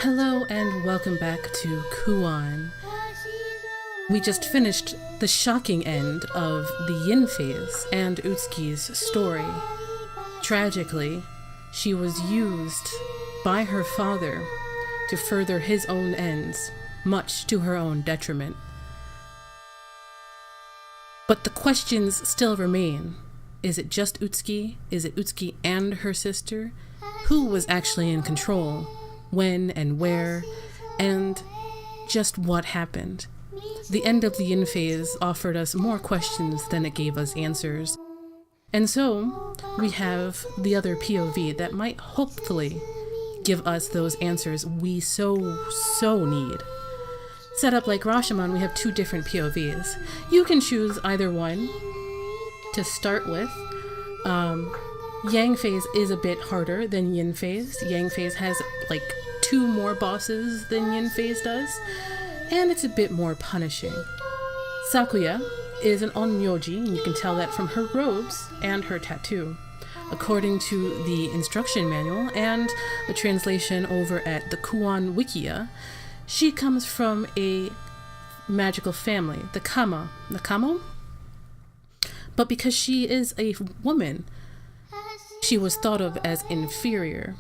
Hello and welcome back to Kuon. We just finished the shocking end of the Yin phase and Utsuki's story. Tragically, she was used by her father to further his own ends, much to her own detriment. But the questions still remain. Is it just Utsuki? Is it Utsuki and her sister? Who was actually in control? When and where? And just what happened? The end of the Yin phase offered us more questions than it gave us answers. And so, we have the other POV that might hopefully give us those answers we so need. Set up like Rashomon, we have two different POVs. You can choose either one to start with. Yang phase is a bit harder than Yin phase. Yang phase has like 2 more bosses than Yin phase does, and it's a bit more punishing. Sakuya is an Onmyouji, and you can tell that from her robes and her tattoo. According to the instruction manual and the translation over at the Kuon Wikia, she comes from a magical family, the Kamo? But because she is a woman, she was thought of as inferior.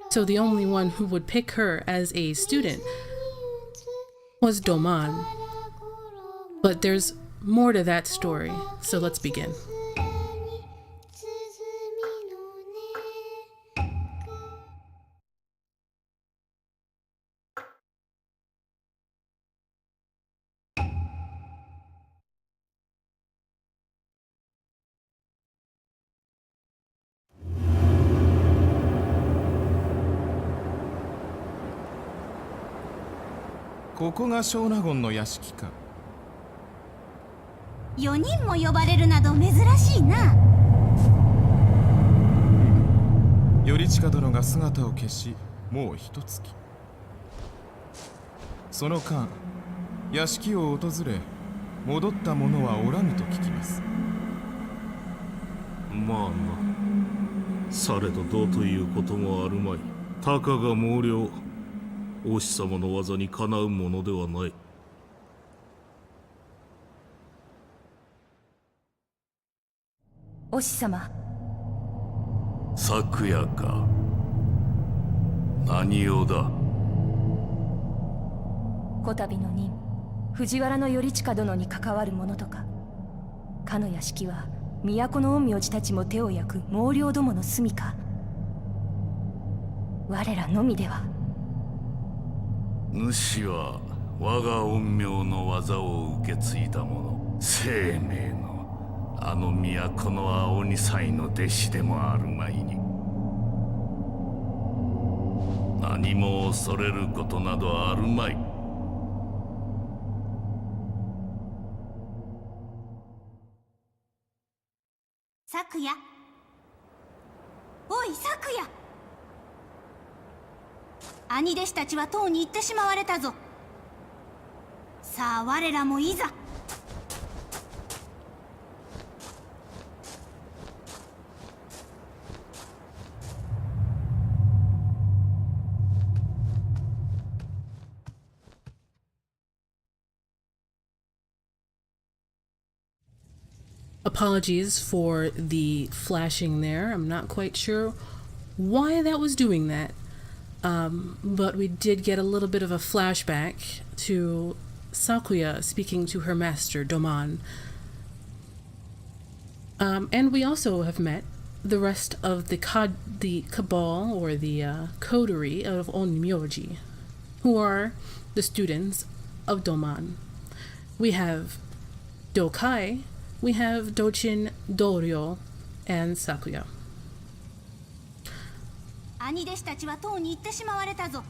So the only one who would pick her as a student was Doman. But there's more to that story, so let's begin.ここがショウナゴンの屋敷か。4人も呼ばれるなど珍しいな。頼親殿が姿を消し、もう一月。その間、屋敷を訪れ、戻った者はおらぬと聞きます。まあな。されどどうということもあるまい。たかが毛量。王子様の技にかなうものではない。王子様。昨夜か。何用だ。こたびの任、藤原頼親殿に関わるものとか。かの屋敷は都の陰陽師たちも手を焼く毛量どもの住みか。我らのみでは。主は我が陰陽の技を受け継いだ者、生命のあの都の青二才の弟子でもあるまいに、何も恐れることなどあるまい。昨夜。おい昨夜。兄弟子たちはとうに行ってしまわれたぞ。さあ我らもいざ。Apologies for the flashing there. I'm not quite sure why that was doing that. But we did get a little bit of a flashback to Sakuya speaking to her master, Doman. And we also have met the rest of the cabal, or the coterie of Onmyouji, who are the students of Doman. We have Dokai, we have Dochin, Doryo, and Sakuya. 兄弟子たちはとうに行ってしまわれたぞ。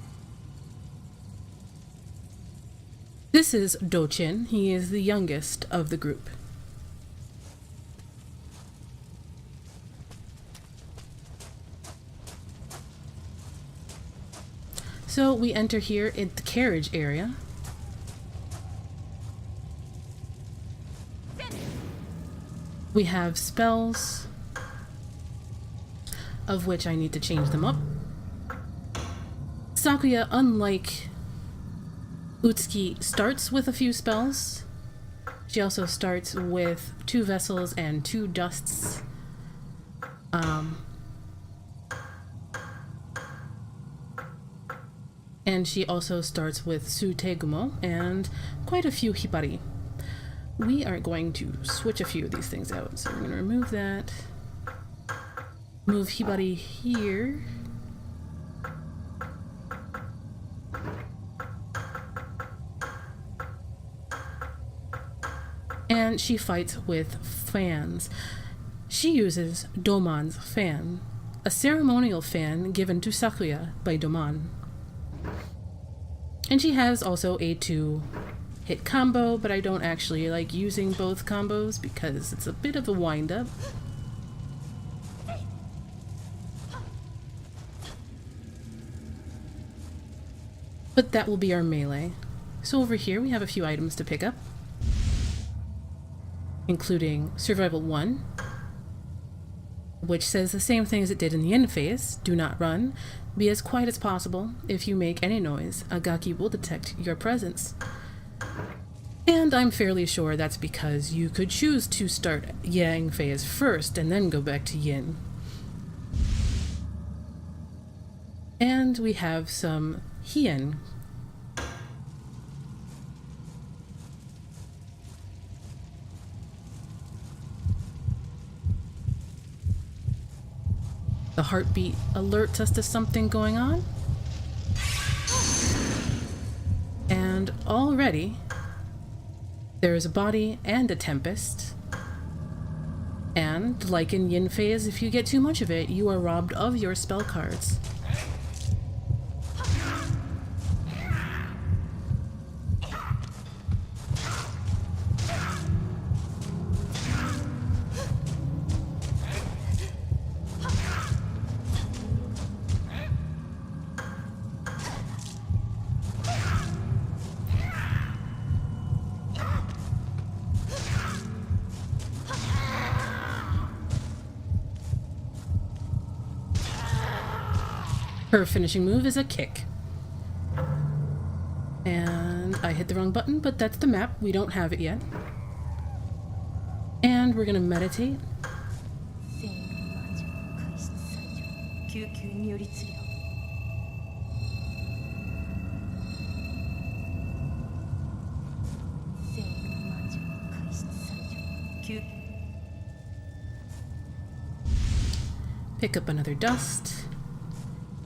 This is Dochin. He is the youngest of the group. So we enter here in the carriage area. We have spells, of which I need to change them up. Sakuya, unlike Utsuki, starts with a few spells. She also starts with 2 vessels and 2 dusts. And she also starts with Sutegumo and quite a few hibari. We are going to switch a few of these things out. So we're going to remove that. Move hibari here. And she fights with fans. She uses Doman's fan, a ceremonial fan given to Sakuya by Doman. And she has also a 2-hit combo, but I don't actually like using both combos because it's a bit of a wind-up. But that will be our melee. So over here we have a few items to pick up, including Survival 1, which says the same thing as it did in the yin phase. Do not run. Be as quiet as possible. If you make any noise, a gaki will detect your presence. And I'm fairly sure that's because you could choose to start yang phase first and then go back to yin. And we have some hien. The heartbeat alerts us to something going on. And already, there is a body and a tempest. And, like in yin phase, if you get too much of it, you are robbed of your spell cards. Her finishing move is a kick. And I hit the wrong button, but that's the map. We don't have it yet. And we're gonna meditate. Pick up another dust.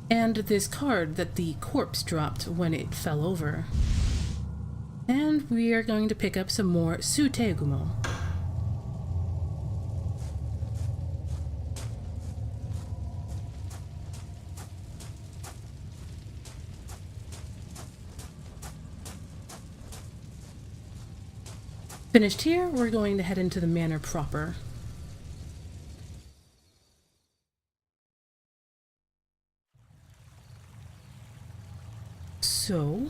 And this card that the corpse dropped when it fell over. And we are going to pick up some more Sutegumo. Finished here, we're going to head into the manor proper. So,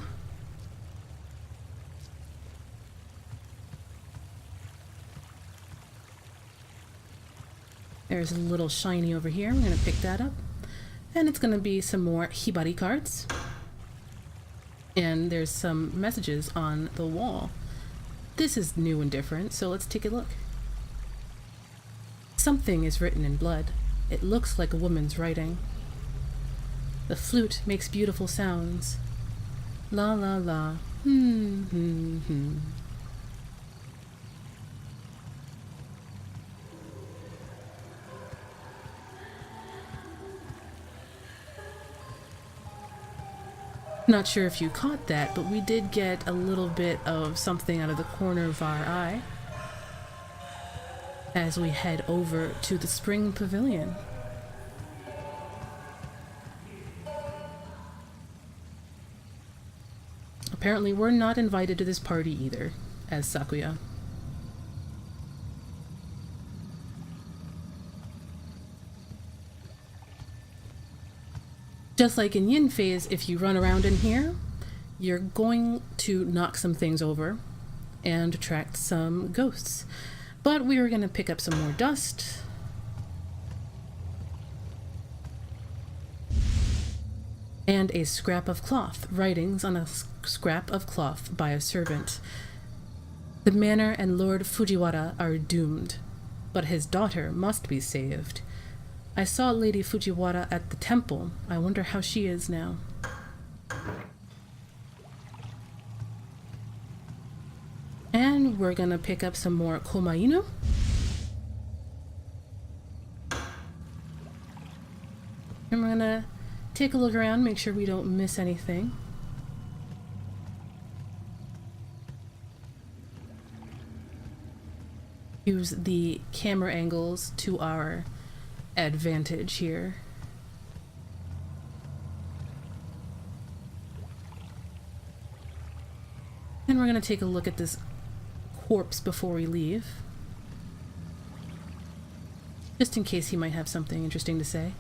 there's a little shiny over here. I'm going to pick that up. And it's going to be some more hibari cards. And there's some messages on the wall. This is new and different, so let's take a look. Something is written in blood. It looks like a woman's writing. The flute makes beautiful sounds. La la la. Not sure if you caught that, but we did get a little bit of something out of the corner of our eye as we head over to the Spring Pavilion. Apparently we're not invited to this party either, as Sakuya. Just like in yin phase, if you run around in here, you're going to knock some things over and attract some ghosts. But we are going to pick up some more dust. and a scrap of cloth, writings on a scrap of cloth by a servant. The manor and Lord Fujiwara are doomed, but his daughter must be saved. I saw Lady Fujiwara at the temple. I wonder how she is now. And we're gonna pick up some more komainu. And we're gonna take a look around, make sure we don't miss anything. Use the camera angles to our advantage here. And we're gonna take a look at this corpse before we leave, just in case he might have something interesting to say.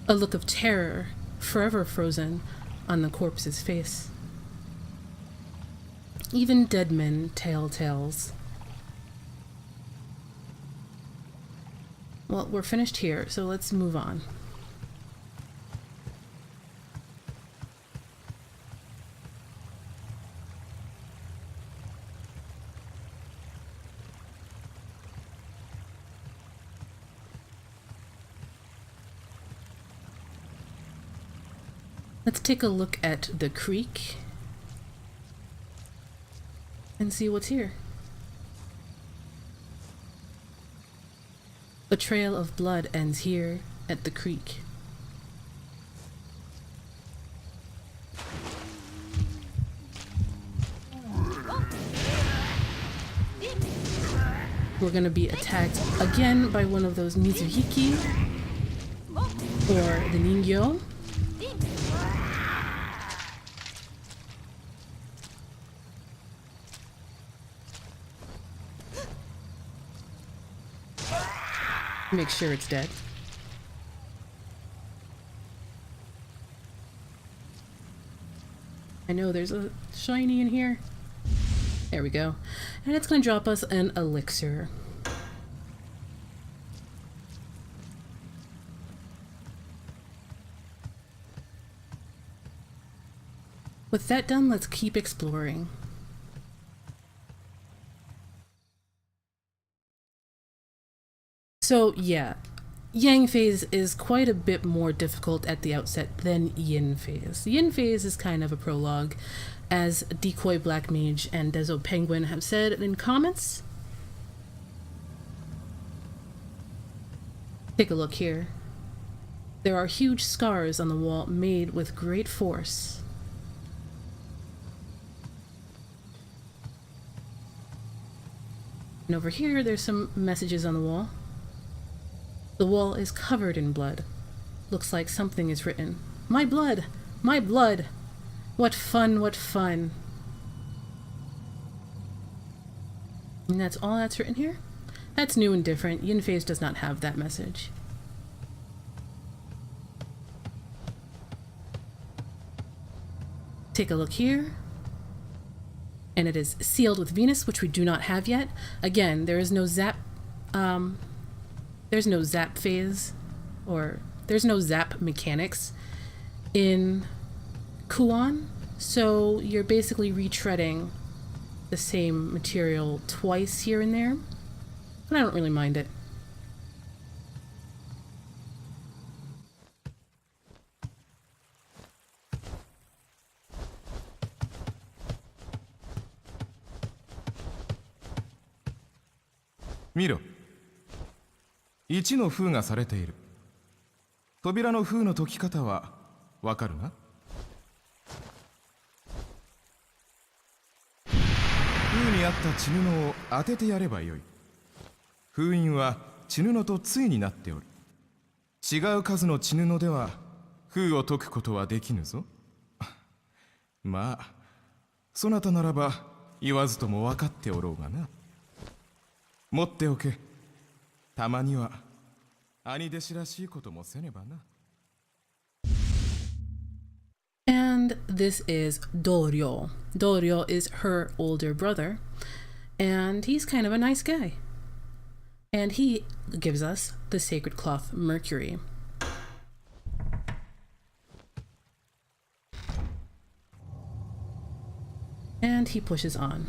A look of terror forever frozen on the corpse's face. Even dead men tell tales. Well, we're finished here, so let's move on. Let's take a look at the creek and see what's here. A trail of blood ends here at the creek. We're gonna be attacked again by one of those Mizuhiki or the Ningyo. Make sure it's dead. I know there's a shiny in here. There we go. And it's going to drop us an elixir. With that done, let's keep exploring. So yeah, Yang phase is quite a bit more difficult at the outset than Yin phase. Yin phase is kind of a prologue, as Decoy Black Mage and Dezo Penguin have said in comments. Take a look here. There are huge scars on the wall made with great force. And over here, there's some messages on the wall. The wall is covered in blood. Looks like something is written. My blood! My blood! What fun, what fun. And that's all that's written here? That's new and different. Yin phase does not have that message. Take a look here. And it is sealed with Venus, which we do not have yet. Again, there is no zap there's no zap phase, or there's no zap mechanics in Kuon, so you're basically retreading the same material twice here and there, but I don't really mind it. Miro. 1の封がされている。扉の封の解き方はわかるな？封にあった血布を当ててやればよい。封印は血布と対になっておる。違う数の血布では封を解くことはできぬぞ。まあ、そなたならば言わずとも分かっておろうがな。持っておけ。たまには兄弟子らしいこともせねばな。And this is Doryo. Doryo is her older brother, and he's kind of a nice guy. And he gives us the sacred cloth Mercury. And he pushes on.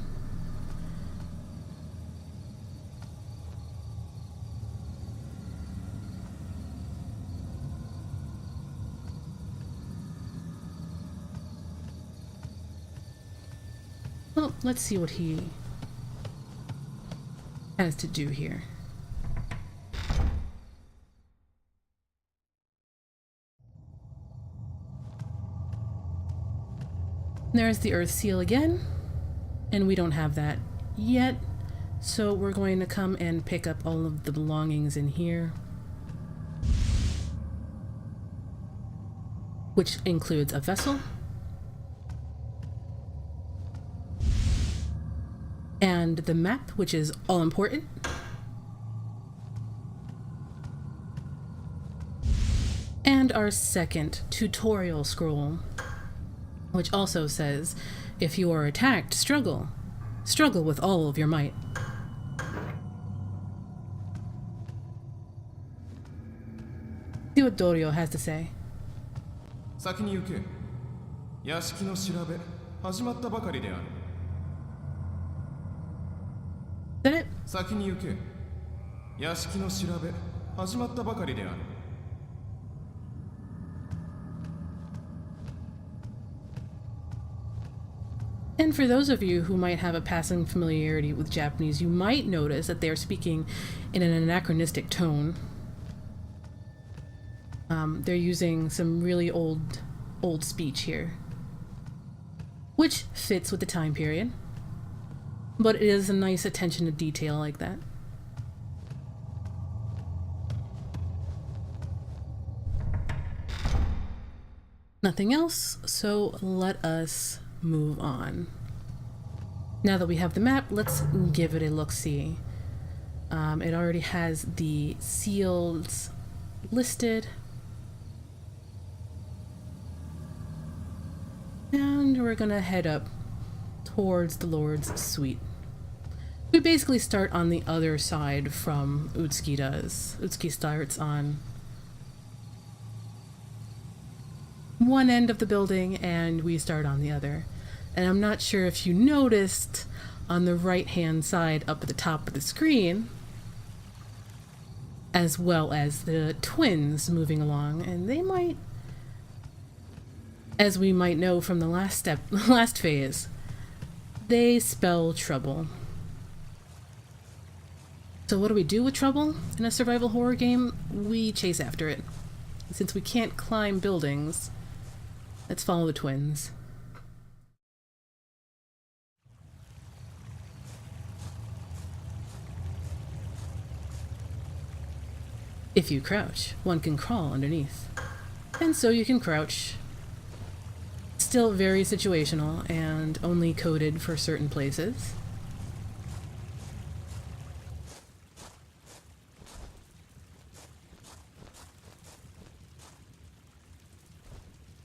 Well, let's see what he has to do here. There's the earth seal again, and we don't have that yet, so we're going to come and pick up all of the belongings in here, which includes a vessel and the map, which is all important, and our second tutorial scroll, which also says, if you are attacked, struggle. Struggle with all of your might. See what Dorio has to say. 先に行け。屋敷の調べ始まったばかりである。Is that it? 先に行け。屋敷の調べ始まったばかりである。And for those of you who might have a passing familiarity with Japanese, you might notice that they're speaking in an anachronistic tone. They're using some really old speech here, which fits with the time period, but it is a nice attention to detail like that. Nothing else, so let us move on. Now that we have the map, let's give it a look-see. It already has the seals listed. And we're gonna head up towards the Lord's Suite. We basically start on the other side from Utsuki does. Utsuki starts on one end of the building and we start on the other. And I'm not sure if you noticed on the right hand side up at the top of the screen, as well as the twins moving along, and they might, as we might know from the last phase, they spell trouble. So what do we do with trouble in a survival horror game? We chase after it. Since we can't climb buildings, let's follow the twins. If you crouch, one can crawl underneath. And so you can crouch. Still very situational and only coded for certain places.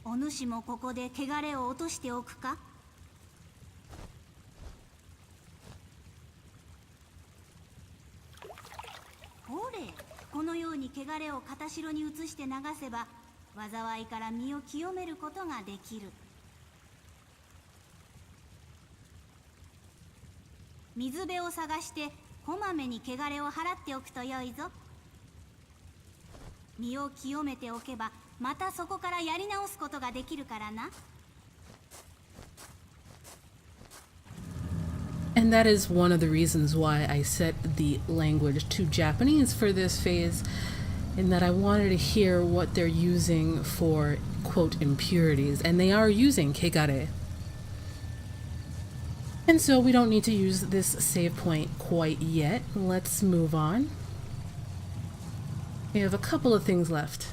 Onushiもここで汚れを落としておくか? ほれ、このように汚れを片白に移して流せば、災いから身を清めることができる。水辺を探してこまめに汚れを払っておくとよいぞ。身を清めておけば、またそこからやり直すことができるからな。And that is one of the reasons why I set the language to Japanese for this phase, in that I wanted to hear what they're using for, quote, impurities, and they are using kegare. And so we don't need to use this save point quite yet. Let's move on. We have a couple of things left.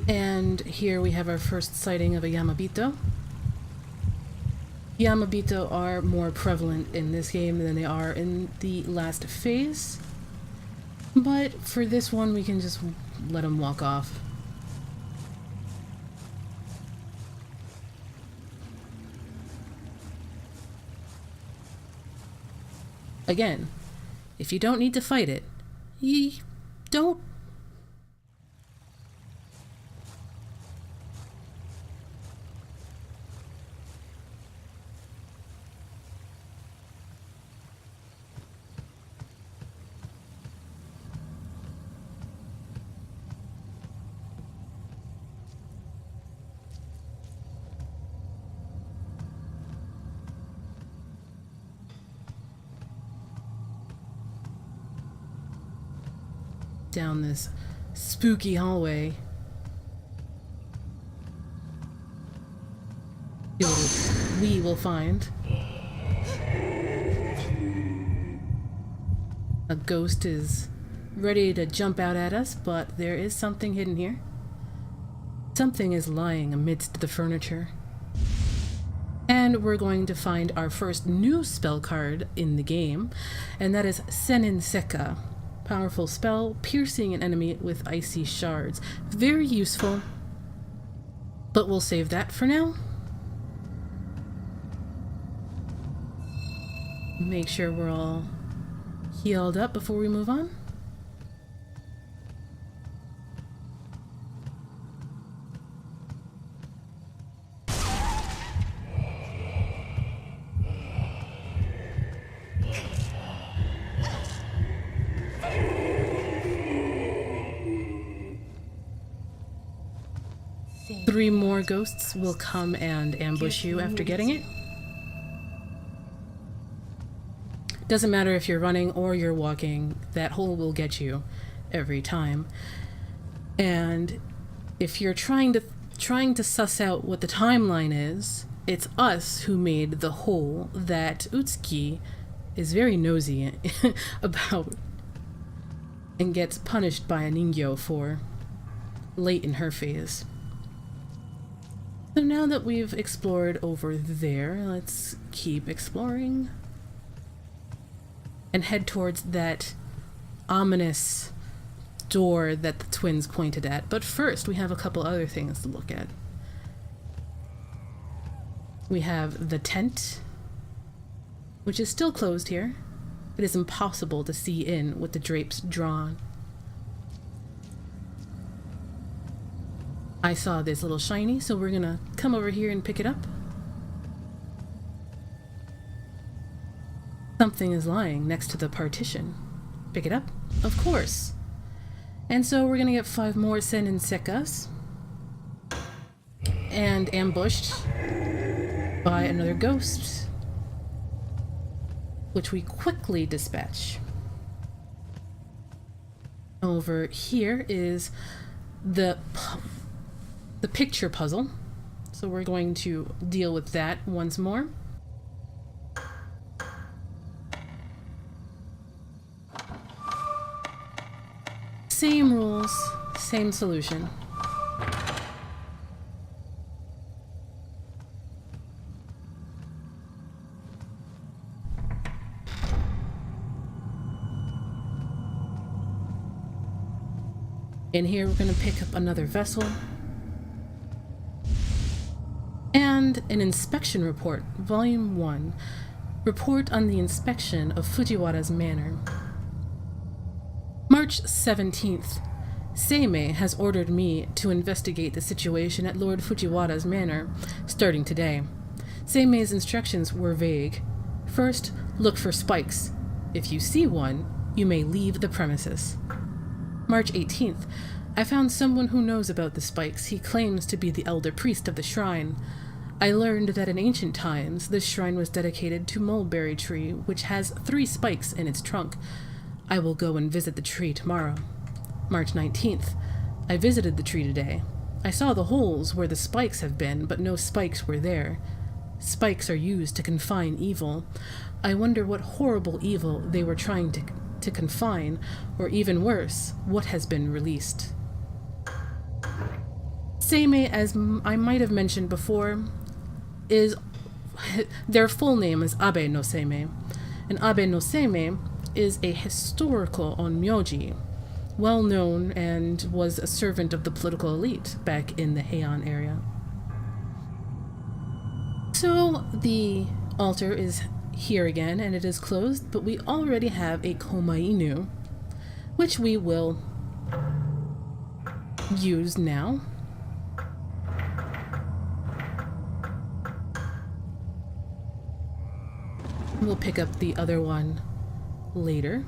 And here we have our first sighting of a Yamabito. Yamabito are more prevalent in this game than they are in the last phase. But for this one, we can just let him walk off. Again, if you don't need to fight it, you don't. Down this spooky hallway. We will find a ghost is ready to jump out at us, but there is something hidden here. Something is lying amidst the furniture. And we're going to find our first new spell card in the game, and that is Senin Seka. Powerful spell, piercing an enemy with icy shards. Very useful, but we'll save that for now. Make sure we're all healed up before we move on. Three more ghosts will come and ambush you after getting it. Doesn't matter if you're running or you're walking, that hole will get you every time. And if you're trying to suss out what the timeline is, it's us who made the hole that Utsuki is very nosy about and gets punished by a Ningyo for late in her phase. So now that we've explored over there, let's keep exploring and head towards that ominous door that the twins pointed at. But first, we have a couple other things to look at. We have the tent, which is still closed here. It is impossible to see in with the drapes drawn. I saw this little shiny, so we're gonna come over here and pick it up. Something is lying next to the partition. Pick it up? Of course. And so we're gonna get 5 more Senin Sekas. And ambushed by another ghost, which we quickly dispatch. Over here is the picture puzzle, so we're going to deal with that once more. Same rules, same solution. In here, we're going to pick up another vessel. And an inspection report, Volume 1. Report on the inspection of Fujiwara's manor. March 17th. Seimei has ordered me to investigate the situation at Lord Fujiwara's manor, starting today. Seimei's instructions were vague. First, look for spikes. If you see one, you may leave the premises. March 18th. I found someone who knows about the spikes. He claims to be the elder priest of the shrine. I learned that in ancient times, this shrine was dedicated to Mulberry Tree, which has 3 spikes in its trunk. I will go and visit the tree tomorrow. March 19th. I visited the tree today. I saw the holes where the spikes have been, but no spikes were there. Spikes are used to confine evil. I wonder what horrible evil they were trying to confine, or even worse, what has been released. Seimei, as I might have mentioned before, their full name is Abe no Seimei. And Abe no Seimei is a historical Onmyouji, well known and was a servant of the political elite back in the Heian area. So the altar is here again, and it is closed, but we already have a komainu, which we will use now. We'll pick up the other one later.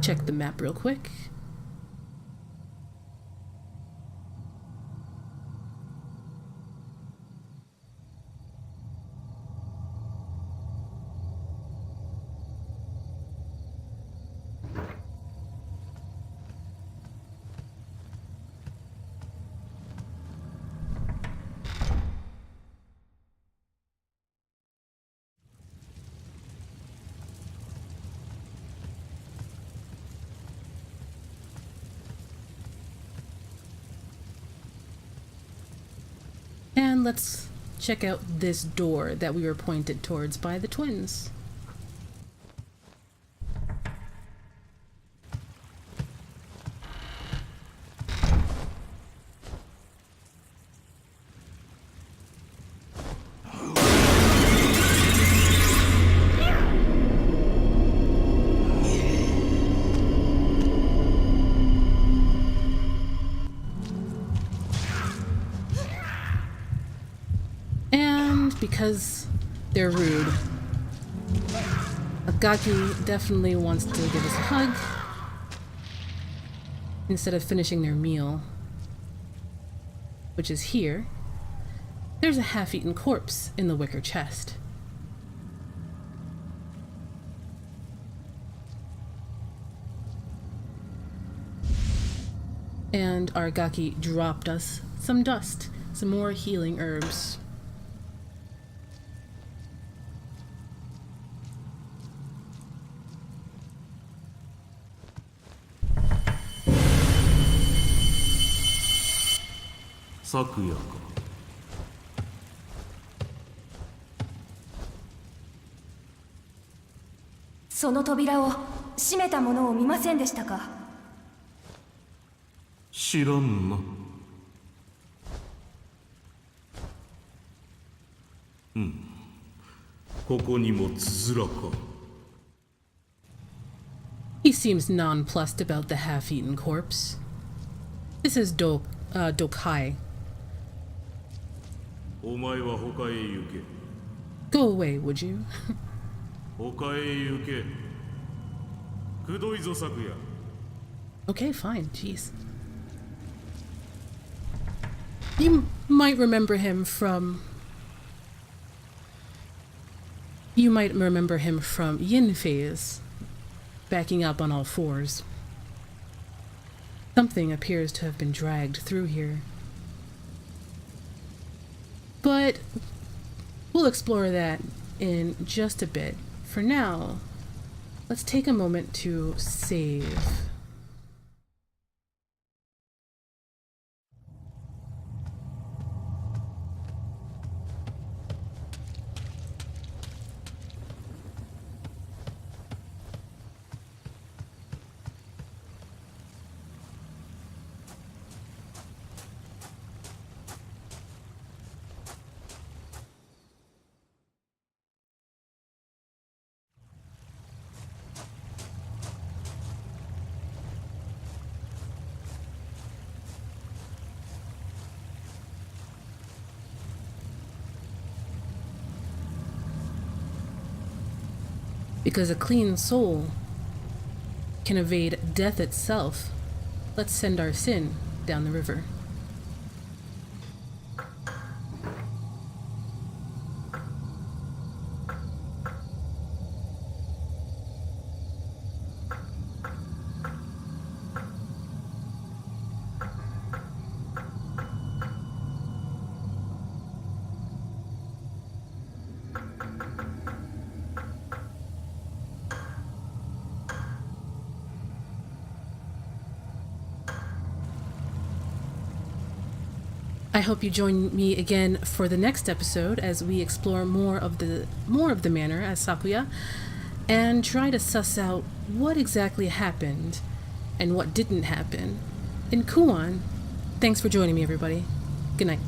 Check the map real quick. And let's check out this door that we were pointed towards by the twins. Because they're rude, Agaki definitely wants to give us a hug instead of finishing their meal, which is here. There's a half-eaten corpse in the wicker chest. And our Agaki dropped us some dust, some more healing herbs. Sakuya か。その扉を閉めたものを見ませんでしたか？知らんな。ここにもつづらか。He seems nonplussed about the half-eaten corpse. This is Dokai. お前は他へ行け。Go away, would you? 他へ行け。くどいぞ昨夜。Okay, fine. Jeez. You might remember him from Yin Phase, backing up on all fours. Something appears to have been dragged through here. But we'll explore that in just a bit. For now, let's take a moment to save. Because a clean soul can evade death itself, let's send our sin down the river. I hope you join me again for the next episode as we explore more of the manor as Sakuya and try to suss out what exactly happened and what didn't happen in Kuon. Thanks for joining me, everybody. Good night.